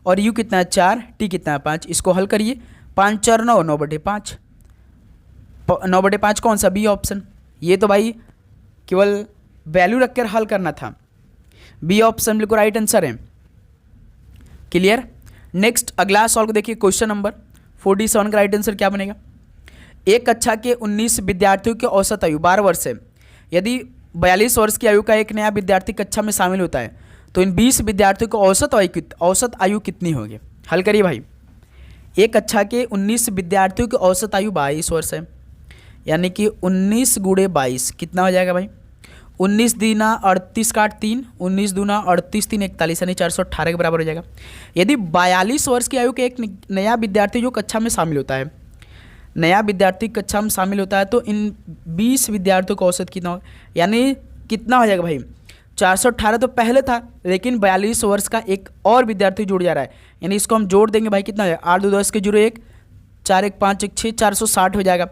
और u कितना है 4, t कितना है 5। इसको हल करिए, 5 4 9 9/5, 9/5 कौन सा बी ऑप्शन। ये तो भाई केवल वैल्यू रख कर हल करना था। बी ऑप्शन बिल्कुल राइट आंसर है। क्लियर। नेक्स्ट अगला सॉल्व को देखिए, क्वेश्चन नंबर 47 का राइट आंसर क्या बनेगा। एक कक्षा के 19 विद्यार्थियों की औसत आयु 12 वर्ष है। यदि 42 वर्ष की आयु का एक नया विद्यार्थी कक्षा में शामिल होता है तो इन 20 विद्यार्थियों की औसत आयु कितनी होगी। हल करिए भाई। एक कक्षा के 19 विद्यार्थियों की औसत आयु 22 वर्ष है, यानी कि 19 गुणे 22 कितना हो जाएगा भाई। 19 दूना 38 काट 3, 19 दूना 38 3 41, यानी 418 के बराबर हो जाएगा। यदि 42 वर्ष की आयु के एक नया विद्यार्थी जो कक्षा में शामिल होता है, नया विद्यार्थी कक्षा में शामिल होता है तो इन 20 विद्यार्थियों का औसत कितना हो, यानी कितना हो जाएगा भाई। 418 तो पहले था, लेकिन 42 वर्ष का एक और विद्यार्थी जुड़ जा रहा है, यानी इसको हम जोड़ देंगे भाई, कितना हो जाएगा 8 2 10 के 0 1 4 1 5 1 6 460 हो जाएगा।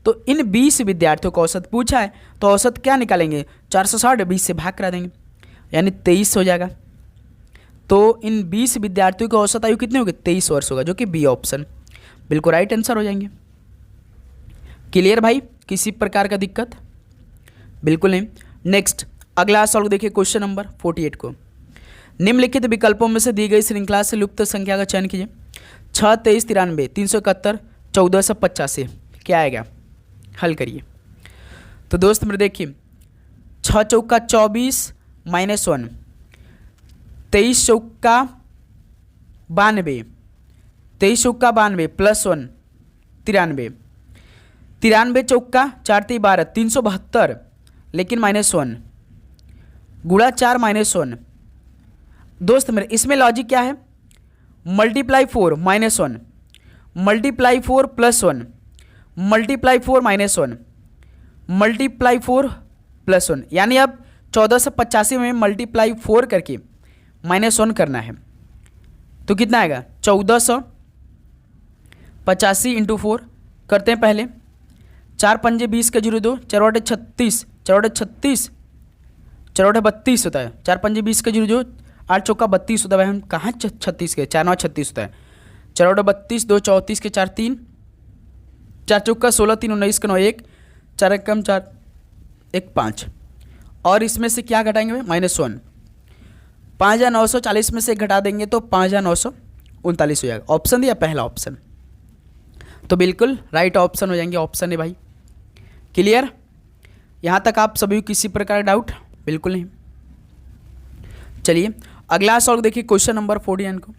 तो इन 20 विद्यार्थियों का औसत पूछा है तो औसत क्या निकालेंगे, 460 20 से भाग करा देंगे, यानी 23 हो जाएगा। तो इन 20 विद्यार्थियों की औसत आयु कितनी होगी, 23 वर्ष होगा, जो कि बी ऑप्शन बिल्कुल राइट आंसर हो जाएंगे। क्लियर भाई, किसी प्रकार का दिक्कत बिल्कुल नहीं। नेक्स्ट अगला सॉल्व देखिए, क्वेश्चन नंबर 48 को। निम्नलिखित विकल्पों में से दी गई श्रृंखला से लुप्त संख्या का चयन कीजिए। 6 23 93 371 1485 क्या आएगा। हल करिए। तो दोस्त मेरे देखिए, 6 चौका 24 -1, 23 चौका 92, 23 चौका 92 +1 93, 93 चौका 4 3 12 372, लेकिन -1 गुणा 4 -1। दोस्त मेरे इसमें लॉजिक क्या है, मल्टीप्लाई 4 -1, मल्टीप्लाई 4 +1, मल्टीप्लाई 4 -1, मल्टीप्लाई 4 +1, यानी अब 1485 में मल्टीप्लाई 4 करके -1 करना है तो कितना आएगा 1485 × 4 करते हैं पहले। 4 पंजे 20 के 0 2, 4 8 36, 4 8 36, 4 8 32 होता है। 4 पंजे 20 के 0 2, 8 चौका 32 होता है। हम कहाँ 36 के, 4 9 36 होता है। 4 8 32, 2 34 के 4 3, 4 चौका 16 3 19 के 9 1, 4 1 कम 4 1 5, और इसमें से क्या घटाएंगे भाई -1। 5940 में से घटा देंगे तो 5939 हो जाएगा। ऑप्शन दिया पहला ऑप्शन, तो बिल्कुल राइट ऑप्शन हो जाएंगे, ऑप्शन है भाई। क्लियर। यहाँ तक आप सभी किसी प्रकार डाउट बिल्कुल नहीं। चलिए अगला सॉल्व देखिए, क्वेश्चन नंबर 49 को।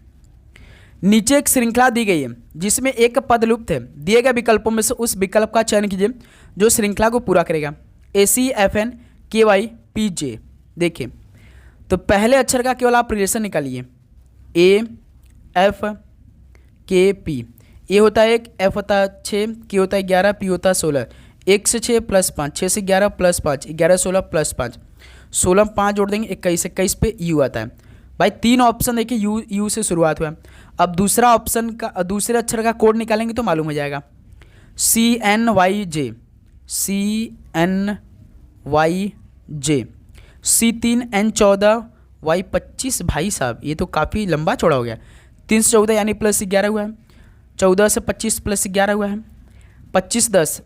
नीचे एक श्रृंखला दी गई है जिसमें एक पद लुप्त है। दिए गए विकल्पों में से उस विकल्प का चयन कीजिए जो श्रृंखला को पूरा करेगा। ACFN KY PJ। देखिए तो पहले अक्षर का केवल आप रिलेशन निकालिए, AFKP। ए होता है 1, F होता है 6, K होता है 11, P होता है 16। 1 से 6 +5, 6 से 11 +5, 11 16 +5, 16 में 5 जोड़ देंगे 21, 21 पे U आता है भाई। 3 ऑप्शन देखिए, U से शुरुआत हुआ है। अब दूसरा ऑप्शन का दूसरे अक्षर का कोड निकालेंगे तो मालूम हो जाएगा, CNYJ, CNYJ, C3 N14 Y25। भाई साहब ये तो काफ़ी लंबा चौड़ा हो गया। 3 से 14 यानी +11 हुआ है। 14 से 25 +11 हुआ है 25 10।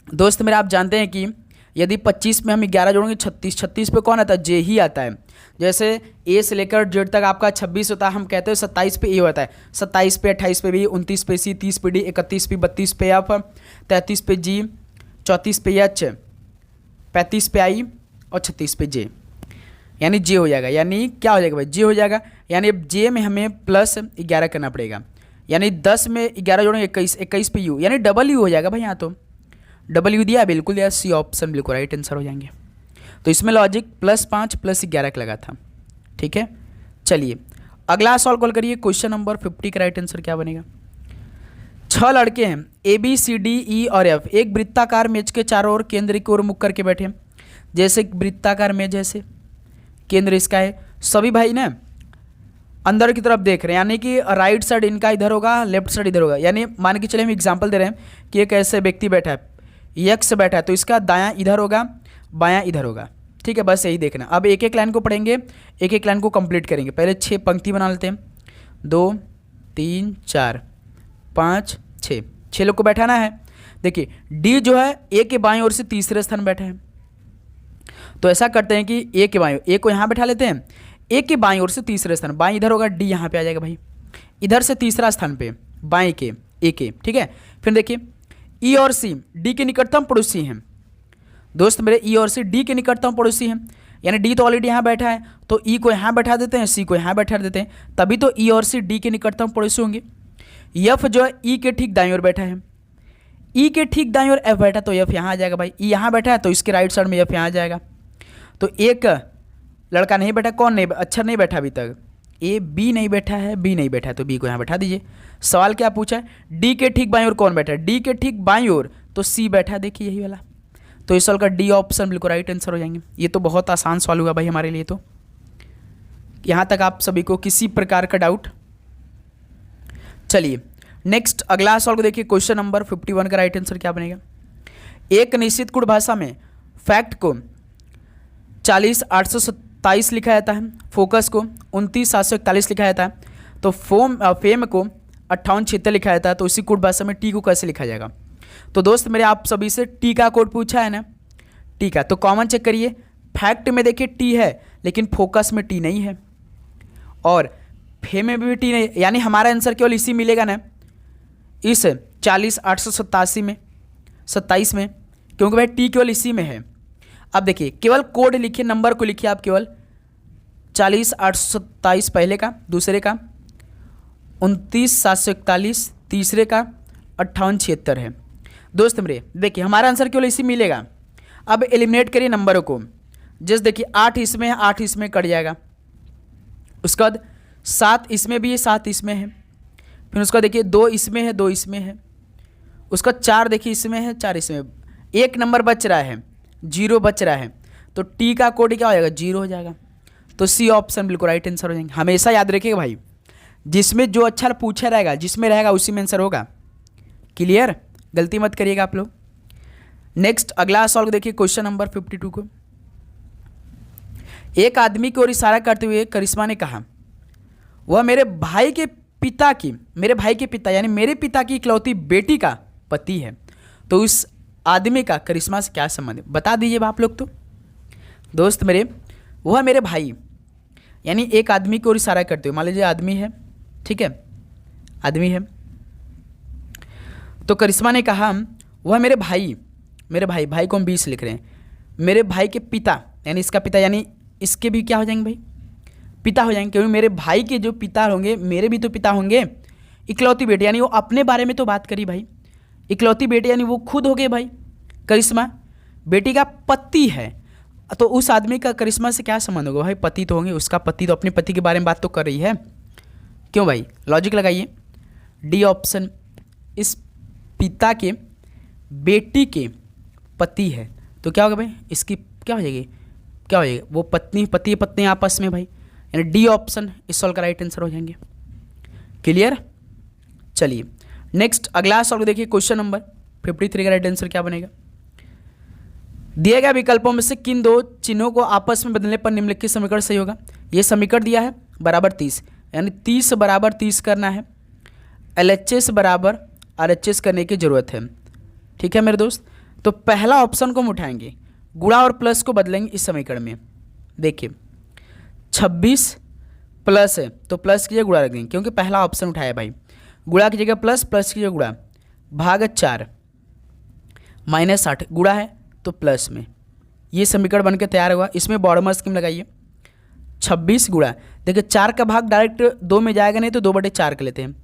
दोस्त मेरे आप जानते हैं कि यदि 25 में हम 11 जोड़ेंगे 36, 36 पे कौन आता है, जे ही आता है। जैसे ए से लेकर जेड तक आपका 26 होता है, हम कहते हैं 27 पे ए होता है, 27 पे 28 पे बी, 29 पे सी, 30 पे डी, 31 पे 32 पे एफ, 33 पे जी, 34 पे एच, 35 पे आई और 36 पे जे, यानी जे हो जाएगा। यानी क्या हो जाएगा भाई, जे हो जाएगा। यानी अब जे में हमें +11 करना पड़ेगा, यानी 10 में 11 जोड़ेंगे 21, 21 पे यू, यानी डबल यू हो जाएगा भाई। यहाँ तो डबल यू दिया, बिल्कुल दिया, सी ऑप्शन बिल्कुल राइट आंसर हो जाएंगे। तो इसमें लॉजिक +5 +11 का लगा था। ठीक है, चलिए अगला सॉल्व कॉल करिए। क्वेश्चन नंबर 50 का राइट आंसर क्या बनेगा। 6 लड़के हैं ABCDE और F एक वृत्ताकार मेज के चारों ओर केंद्र की ओर मुख करके बैठे हैं। जैसे वृत्ताकार मेज जैसे केंद्र इसका है, सभी भाई ना अंदर की तरफ देख रहे हैं, यानी कि राइट साइड इनका इधर होगा, लेफ्ट साइड इधर होगा। यानी मान के चले हम एग्जांपल दे रहे हैं कि एक ऐसे व्यक्ति बैठा है, यक्स बैठा है, तो इसका दायां इधर होगा, बायां इधर होगा। ठीक है, बस यही देखना। अब एक एक लाइन को पढ़ेंगे, एक एक लाइन को कंप्लीट करेंगे। पहले 6 पंक्ति बना लेते हैं, 2 3 4 5 6 लोग को बैठाना है। देखिए डी जो है ए के बाईं ओर से तीसरे स्थान बैठा है, तो ऐसा करते हैं कि ए के बाईं, ए को यहाँ बैठा लेते हैं, ए के बाईं ओर से तीसरे स्थान, बाईं इधर होगा, डी यहाँ पे आ जाएगा भाई, इधर से तीसरा स्थान पे बाएं के ए के, ठीक है। फिर देखिए ई और सी डी के निकटतम पड़ोसी हैं दोस्त मेरे, ई और सी डी के निकटतम पड़ोसी हैं, यानी डी तो ऑलरेडी यहाँ बैठा है, तो ई को यहाँ बैठा देते हैं, सी को यहाँ बैठा देते हैं, तभी तो ई और सी डी के निकटतम पड़ोसी होंगे। एफ जो है ई के ठीक दाईं ओर बैठा है, ई के ठीक दाईं ओर एफ बैठा, तो एफ यहाँ आ जाएगा भाई, ई यहाँ बैठा है तो इसके राइट साइड में एफ यहाँ आ जाएगा। तो एक लड़का नहीं बैठा, कौन नहीं, अक्षर नहीं बैठा अभी तक, ए बी नहीं बैठा है, बी नहीं बैठा है, तो बी को यहाँ बैठा दीजिए। सवाल क्या पूछा है, डी के ठीक बाईं ओर कौन बैठा है, डी के ठीक बाईं ओर तो सी बैठा है, देखिए यही वाला, तो इस सवाल का डी ऑप्शन बिल्कुल राइट आंसर हो जाएंगे। ये तो बहुत आसान सवाल हुआ भाई हमारे लिए। तो यहाँ तक आप सभी को किसी प्रकार का डाउट? चलिए नेक्स्ट अगला सवाल को देखिए, क्वेश्चन नंबर 51 का राइट आंसर क्या बनेगा। एक निश्चित कुट भाषा में फैक्ट को 40,827 लिखा जाता है, फोकस को 29,741 लिखा जाता है, तो फेम को 58,76 लिखा जाता है, तो उसी कोड भाषा में टी को कैसे लिखा जाएगा। तो दोस्त मेरे आप सभी से टी का कोड पूछा है ना, टी का, तो कॉमन चेक करिए, फैक्ट में देखिए टी है लेकिन फोकस में टी नहीं है, और फेम में भी टी नहीं, यानी हमारा आंसर केवल इसी मिलेगा ना, इस 40,887 में 27 में, क्योंकि भाई टी केवल इसी में है। अब देखिए केवल कोड लिखिए, नंबर को लिखिए आप, केवल 40,827 पहले का, दूसरे का 29,741 तीसरे का, 58,76 है। दोस्त मेरे देखिए हमारा आंसर केवल इसी मिलेगा। अब एलिमिनेट करिए नंबरों को, जस्ट देखिए 8 इसमें है, 8 इसमें कट जाएगा, उसके बाद 7 इसमें भी है, 7 इसमें है, फिर उसका देखिए 2 इसमें है, 2 इसमें है, उसका 4 देखिए इसमें है, 4 इसमें, एक नंबर बच रहा है, 0 बच रहा है, तो टी का कोड क्या हो जाएगा, 0 हो जाएगा, तो सी ऑप्शन बिल्कुल राइट आंसर हो जाएंगे। हमेशा याद रखिएगा भाई, जिसमें जो अच्छा पूछा रहेगा, जिसमें रहेगा उसी में आंसर होगा। क्लियर, गलती मत करिएगा आप लोग। नेक्स्ट अगला सवाल देखिए, क्वेश्चन नंबर 52 को। एक आदमी की ओर इशारा करते हुए करिश्मा ने कहा, वह मेरे भाई के पिता यानी मेरे पिता की इकलौती बेटी का पति है, तो उस आदमी का करिश्मा से क्या संबंध है, बता दीजिए आप लोग। तो दोस्त मेरे वह मेरे भाई, यानी एक आदमी की ओर इशारा करते हुए, मान लीजिए आदमी है, ठीक है, आदमी है, तो करिश्मा ने कहा वह मेरे भाई को हम 20 लिख रहे हैं, मेरे भाई के पिता यानी इसका पिता, यानी इसके भी क्या हो जाएंगे भाई, पिता हो जाएंगे, क्योंकि मेरे भाई के जो पिता होंगे मेरे भी तो पिता होंगे। इकलौती बेटी यानी वो अपने बारे में तो बात करी भाई, इकलौती बेटी यानी वो खुद हो गए भाई, करिश्मा बेटी का पति है, तो उस आदमी का करिश्मा से क्या संबंध होगा भाई, पति तो होंगे, उसका पति तो अपने पति के बारे में बात तो कर रही है, क्यों भाई, लॉजिक लगाइए। डी ऑप्शन, इस पिता के बेटी के पति है, तो क्या होगा भाई, इसकी क्या हो जाएगी, क्या हो जाएगा, वो पति पत्नी आपस में भाई, यानी डी ऑप्शन इस सवाल का राइट आंसर हो जाएंगे। क्लियर। चलिए नेक्स्ट अगला सवाल देखिए, क्वेश्चन नंबर 53 का राइट आंसर क्या बनेगा। दिए गए विकल्पों में से किन दो चिन्हों को आपस में बदलने पर निम्नलिखित समीकरण सही होगा। ये समीकरण दिया है बराबर 30, यानी 30 बराबर 30 करना है, LHS बराबर RHS करने की जरूरत है, ठीक है मेरे दोस्त। तो पहला ऑप्शन को हम उठाएंगे, गुणा और प्लस को बदलेंगे इस समीकरण में। देखिए 26 प्लस है तो प्लस की जगह गुणा रख देंगे, क्योंकि पहला ऑप्शन उठाया भाई, गुणा की जगह प्लस, प्लस की जगह गुणा, भाग 4 -8 गुणा है तो प्लस में, ये समीकरण बनकर तैयार हुआ। इसमें बॉर्डर स्कीम लगाइए, 26 गुणा, देखिए 4 का भाग डायरेक्ट 2 में जाएगा नहीं तो 2/4 कर लेते हैं,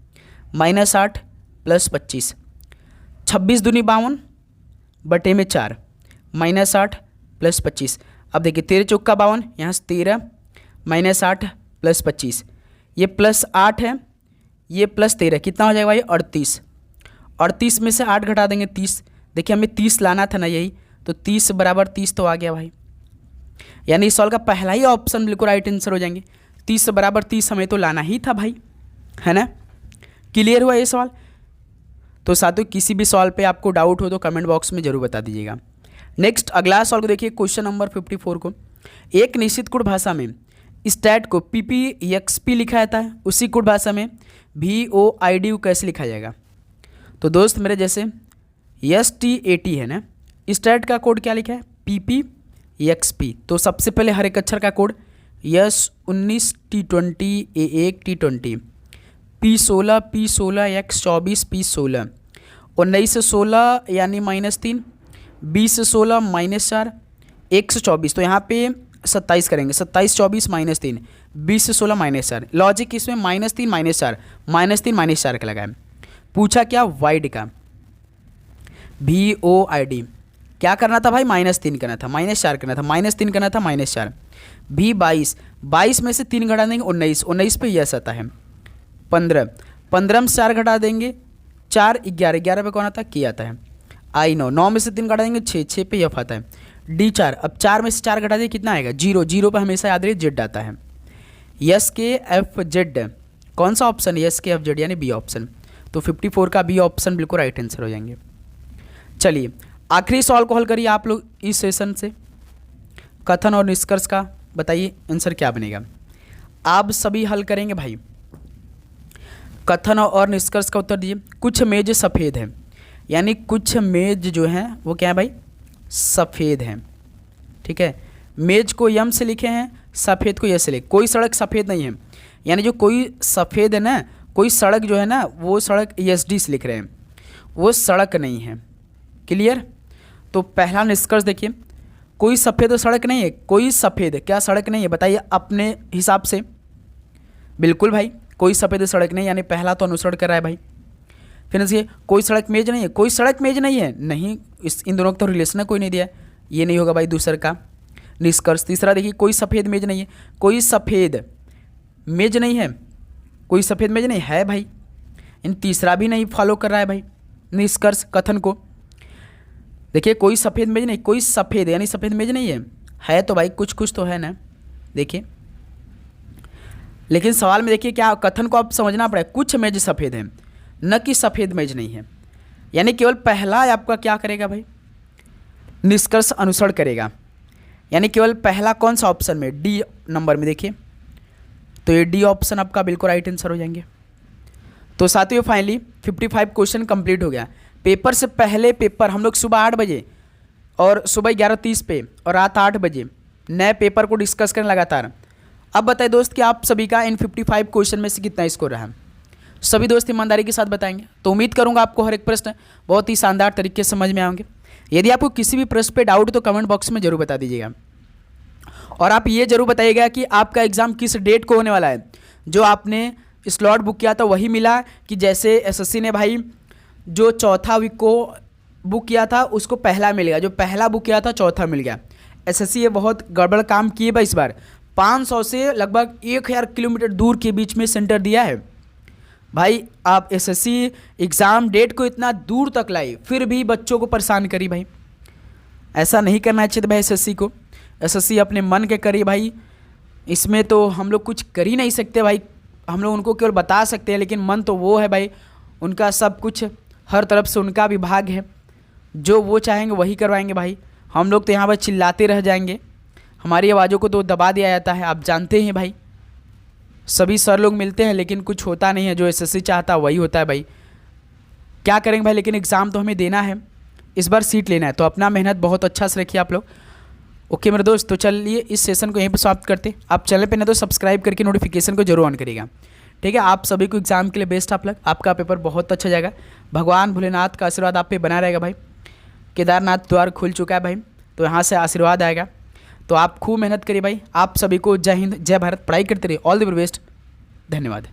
-8 + 25, 26 दूनी 52 बटे में 4, -8 + 25। अब देखिए 13 चौका 52, यहाँ से 13 -8 + 25, ये +8 है, ये +13 कितना हो जाएगा भाई 38, 38 में से 8 घटा देंगे 30, देखिए हमें 30 लाना था ना यही, तो 30 बराबर 30 तो आ गया भाई, यानी इस सवाल का पहला ही ऑप्शन बिल्कुल राइट आंसर हो जाएंगे। 30 बराबर 30 हमें तो लाना ही था भाई, है ना। क्लियर हुआ ये सवाल। तो साथियों किसी भी सवाल पे आपको डाउट हो तो कमेंट बॉक्स में जरूर बता दीजिएगा। नेक्स्ट अगला सवाल को देखिए, क्वेश्चन नंबर 54 को। एक निश्चित कुट भाषा में स्टैट को PPXP लिखा जाता है, उसी कुट भाषा में VOID कैसे लिखा जाएगा। तो दोस्त मेरे जैसे ST80 है ना, स्टैट का कोड क्या लिखा है PPXP। तो सबसे पहले हर एक अक्षर का code S19 T20 A1 T20 P16 P16 X24 P16 19 से 16 यानी -3 20 से 16 -4 1 से 24 तो यहाँ पे 27 करेंगे 27 24 -3 20 से 16 -4 लॉजिक इसमें -3 -4 -3 -4 का लगाए। पूछा क्या वाइड का VOID क्या करना था भाई -3 करना था -4 करना था -3 करना था -4 V22 22 में से 3 घटा देंगे 19 19 पे यस आता है 15 15 में से 4 घटा देंगे 4 11 11 पे कौन आता है की आता है I 9 9 में से 3 घटा देंगे 6 6 पे यफ आता है D4 अब 4 में से 4 घटा देंगे कितना आएगा 0 0 पे हमेशा याद रहे जेड आता है SKFZ कौन सा ऑप्शन है SKFZ यानी बी ऑप्शन। तो 54 का बी ऑप्शन बिल्कुल राइट आंसर हो जाएंगे। चलिए आखिरी सवाल को हल करिए आप लोग इस सेशन से। कथन और निष्कर्ष का बताइए आंसर क्या बनेगा। आप सभी हल करेंगे भाई। कथन और निष्कर्ष का उत्तर दीजिए। कुछ मेज सफ़ेद है यानी कुछ मेज जो है वो क्या है भाई सफ़ेद है। ठीक है, मेज को यम से लिखे हैं सफ़ेद को यस से लिखे। कोई सड़क सफ़ेद नहीं है यानी जो कोई सफ़ेद है ना कोई सड़क जो है ना वो सड़क SD से लिख रहे हैं वो सड़क नहीं है। क्लियर। तो पहला निष्कर्ष देखिए कोई सफ़ेद सड़क नहीं है। कोई सफ़ेद क्या सड़क नहीं है बताइए अपने हिसाब से। बिल्कुल भाई कोई सफ़ेद सड़क नहीं यानी पहला तो अनुसरण कर रहा है भाई। फिर देखिए कोई सड़क मेज नहीं है। कोई सड़क मेज नहीं है नहीं इन दोनों का तो रिलेशन कोई नहीं दिया है ये नहीं होगा भाई दूसरे का निष्कर्ष। तीसरा देखिए कोई सफ़ेद मेज नहीं है। कोई सफ़ेद मेज नहीं है कोई सफ़ेद मेज नहीं है भाई। इन तीसरा भी नहीं फॉलो कर रहा है भाई निष्कर्ष कथन को। देखिए कोई सफ़ेद मेज नहीं कोई सफ़ेद यानी सफ़ेद मेज नहीं है तो भाई कुछ कुछ तो है ना। देखिए लेकिन सवाल में देखिए क्या कथन को आप समझना पड़ेगा। कुछ मेज सफ़ेद है न कि सफ़ेद मेज नहीं है यानी केवल पहला आपका क्या करेगा भाई निष्कर्ष अनुसरण करेगा यानी केवल पहला कौन सा ऑप्शन में D नंबर में देखिए तो ये D ऑप्शन आपका बिल्कुल राइट आंसर हो जाएंगे। तो साथियों फाइनली 55 क्वेश्चन कंप्लीट हो गया। पेपर से पहले पेपर हम लोग सुबह 8 बजे और सुबह 11:30 पे और रात 8 बजे नए पेपर को डिस्कस करें लगातार। अब बताएं दोस्त कि आप सभी का इन 55 क्वेश्चन में से कितना स्कोर रहा। सभी दोस्त ईमानदारी के साथ बताएंगे तो उम्मीद करूंगा आपको हर एक प्रश्न बहुत ही शानदार तरीके से समझ में आएंगे। यदि आपको किसी भी प्रश्न पे डाउट तो कमेंट बॉक्स में जरूर बता दीजिएगा और आप ये जरूर बताइएगा कि आपका एग्ज़ाम किस डेट को होने वाला है। जो आपने स्लॉट बुक किया था वही मिला कि जैसे SSC ने भाई जो चौथा वीक को बुक किया था उसको पहला मिल गया, जो पहला बुक किया था चौथा मिल गया। SSC ये बहुत गड़बड़ काम किए भाई इस बार 500 से लगभग 1000 किलोमीटर दूर के बीच में सेंटर दिया है भाई। आप SSC एग्ज़ाम डेट को इतना दूर तक लाई फिर भी बच्चों को परेशान करी भाई। ऐसा नहीं करना चाहिए भाई SSC को। SSC अपने मन के करी भाई, इसमें तो हम लोग कुछ कर ही नहीं सकते भाई। हम लोग उनको केवल बता सकते हैं लेकिन मन तो वो है भाई उनका सब कुछ हर तरफ से उनका विभाग है। जो वो चाहेंगे वही करवाएंगे भाई। हम लोग तो यहाँ पर चिल्लाते रह जाएंगे, हमारी आवाज़ों को तो दबा दिया जाता है। आप जानते हैं भाई सभी सर लोग मिलते हैं लेकिन कुछ होता नहीं है। जो SSC चाहता है वही होता है भाई। क्या करेंगे भाई लेकिन एग्ज़ाम तो हमें देना है, इस बार सीट लेना है तो अपना मेहनत बहुत अच्छा से रखिए आप लोग। ओके मेरे दोस्त, तो चलिए इस सेशन को यहीं पर समाप्त करते। आप चैनल पे ना तो सब्सक्राइब करके नोटिफिकेशन को जरूर ऑन करिएगा। ठीक है, आप सभी को एग्ज़ाम के लिए बेस्ट आप लोग। आपका पेपर बहुत अच्छा जाएगा। भगवान भोलेनाथ का आशीर्वाद आप पे बना रहेगा भाई। केदारनाथ द्वार खुल चुका है भाई तो यहाँ से आशीर्वाद आएगा। तो आप खूब मेहनत करिए भाई। आप सभी को जय हिंद जय भारत। पढ़ाई करते रहिए। All the very best. धन्यवाद।